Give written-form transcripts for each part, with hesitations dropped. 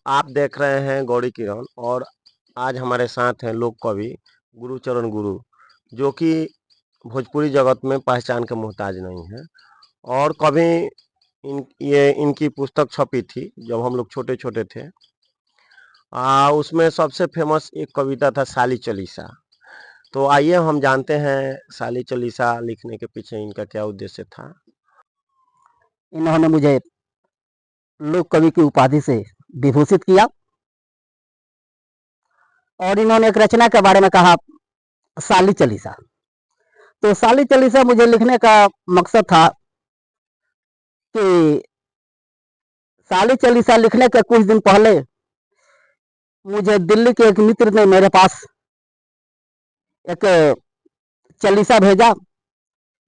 आप देख रहे हैं गौड़ी किरण और आज हमारे साथ हैं लोक कवि गुरुचरण गुरु, जो कि भोजपुरी जगत में पहचान के मोहताज नहीं है। और कभी ये इनकी पुस्तक छपी थी जब हम लोग छोटे छोटे थे। उसमें सबसे फेमस एक कविता था साली चालीसा। तो आइए हम जानते हैं साली चालीसा लिखने के पीछे इनका क्या उद्देश्य था। इन्होंने मुझे लोक कवि की उपाधि से विभूषित किया और इन्होंने एक रचना के बारे में कहा, साली चालीसा। तो साली चालीसा मुझे लिखने का मकसद था कि साली चालीसा लिखने के कुछ दिन पहले मुझे दिल्ली के एक मित्र ने मेरे पास एक चालीसा भेजा,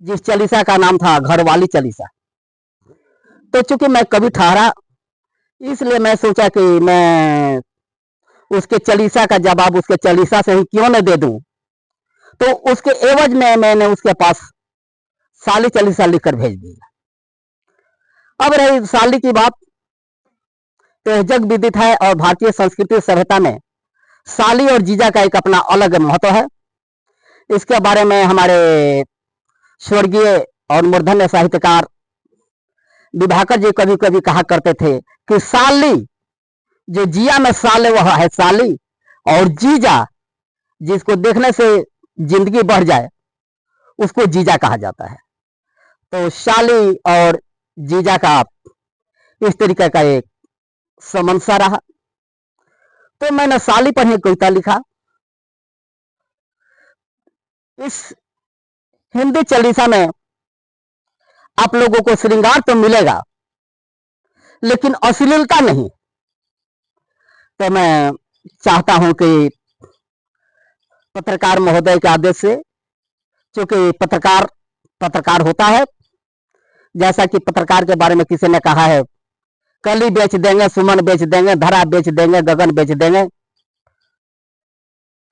जिस चालीसा का नाम था घरवाली चालीसा। तो चूंकि मैं कवि ठहरा, इसलिए मैं सोचा कि मैं उसके चालीसा का जवाब उसके चालीसा से ही क्यों न दे दूं। तो उसके एवज में मैंने उसके पास साली चालीसा लिखकर भेज दिया। अब रही साली की बात, तो जग विदित है और भारतीय संस्कृति सभ्यता में साली और जीजा का एक अपना अलग महत्व है। इसके बारे में हमारे स्वर्गीय और मूर्धन्य साहित्यकार विभाकर जी कभी कभी कहा करते थे कि साली, जो जिया में साले वह है साली, और जीजा जिसको देखने से जिंदगी बढ़ जाए उसको जीजा कहा जाता है। तो साली और जीजा का इस तरीके का एक समंसा रहा। तो मैंने साली पर ही कविता लिखा। इस हिंदी चालीसा में आप लोगों को श्रृंगार तो मिलेगा, लेकिन अश्लीलता नहीं। तो मैं चाहता हूं कि पत्रकार महोदय के आदेश से, क्योंकि पत्रकार पत्रकार होता है, जैसा कि पत्रकार के बारे में किसी ने कहा है, कली बेच देंगे, सुमन बेच देंगे, धरा बेच देंगे, गगन बेच देंगे।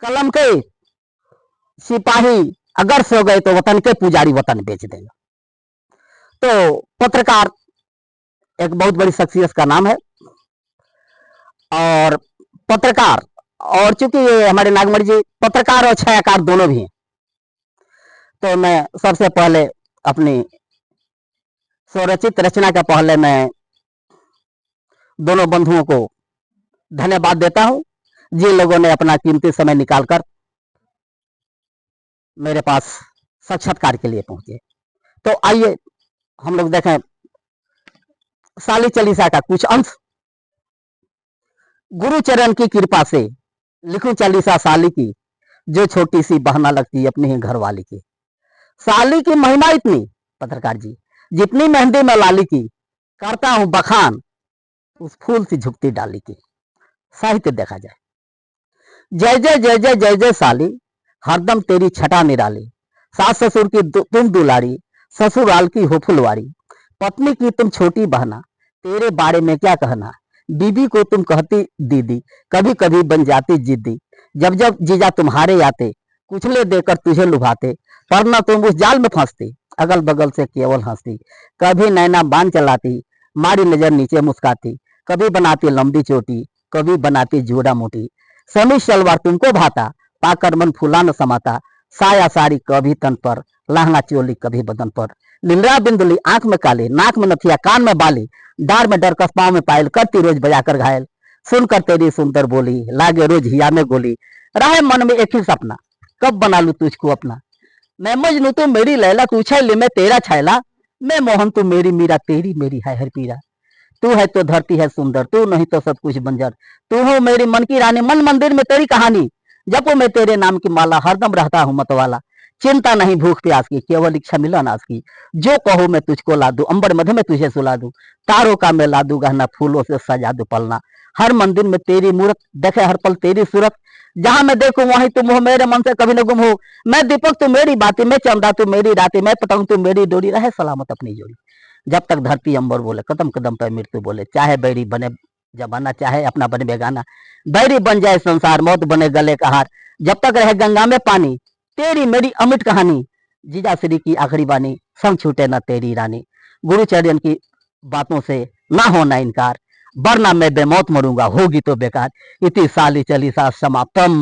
कलम के सिपाही अगर सो गए तो वतन के पुजारी वतन बेच देंगे। तो पत्रकार एक बहुत बड़ी शख्सियत का नाम है। और पत्रकार, और चूंकि ये हमारे नागमणि जी पत्रकार और छायाकार दोनों भी हैं, तो मैं सबसे पहले अपनी स्वरचित रचना के पहले मैं दोनों बंधुओं को धन्यवाद देता हूं, जिन लोगों ने अपना कीमती समय निकालकर मेरे पास साक्षात्कार के लिए पहुंचे। तो आइए हम लोग देखें साली चालीसा का कुछ अंश। गुरुचरण की कृपा से लिखूं चालीसा साली की, जो छोटी सी बहना लगती अपनी ही घर वाली की। साली की महिमा इतनी, पत्रकार जी, जितनी मेहंदी में लाली की, करता हूं बखान उस फूल सी झुकती डाली की। साहित्य देखा जाए, जय जय जय जय जय जय साली, हरदम तेरी छटा निराली। सास ससुर की तुम दुलारी, ससुराल की हो फुलवारी। पत्नी की तुम छोटी बहना, तेरे बारे में क्या कहना। बीबी को तुम कहती दीदी, कभी कभी बन जाती जिद्दी। जब जब जीजा तुम्हारे आते, कुचले देकर तुझे लुभाते। पर न तुम उस जाल में फंसती, अगल बगल से केवल हंसती। कभी नैना बांध चलाती, मारी नजर नीचे मुस्काती। कभी बनाती लंबी चोटी, कभी बनाती जोड़ा मोटी। समी सलवार तुमको भाता, पाकर मन फूला न समाता। साया साड़ी कभी तन पर, लहंगा चोली कभी बदन पर। लीलरा बिंदुली आंख में काली, नाक में नथिया, कान में बाली। डार में डरकस, पाँव में पायल, करती रोज बजाकर घायल। सुनकर तेरी सुंदर बोली, लागे रोज हिया में गोली। रहे मन में एक ही सपना, कब बना लू तुझको अपना। मैं मजनू तू मेरी लैला, तू छैली मैं तेरा छैला। मैं मोहन तू मेरी मीरा, तेरी मेरी है हर पीरा। तू है तो धरती है सुंदर, तू नहीं तो सब कुछ बंजर। तू हो मेरी मन की रानी, मन मंदिर में तेरी कहानी। जपो मैं तेरे नाम की माला, हरदम रहता हूँ मतवाला। चिंता नहीं भूख प्यास की, केवल इच्छा मिलन आस की। जो कहो मैं तुझको ला दूं, अंबर मध्य में तुझे सुला दूं। तारों का मैं ला दूं गहना, फूलों से सजा दूं पलना। हर मंदिर में तेरी मूरत, देखे हर पल तेरी सूरत। जहां मैं देखूं वहीं तुम हो, मेरे मन से कभी न गुम हो। मैं दीपक तू मेरी बाती, मैं चंदा तू मेरी राती। मैं पतंग तू मेरी डोरी, रहे सलामत अपनी जोड़ी। जब तक धरती अंबर बोले, कदम कदम पर मृत्यु बोले। चाहे बैरी बने जमाना, चाहे अपना बने बेगाना। बैरी बन जाए संसार, मौत बने गले का हार। जब तक रहे गंगा में पानी, तेरी मेरी अमिट कहानी। जीजा श्री की आखिरी बानी, संग छूटे न तेरी रानी। गुरुचरण की बातों से ना होना इनकार, वरना मैं बेमौत मरूंगा, होगी तो बेकार। इति साली चालीसा समाप्तम।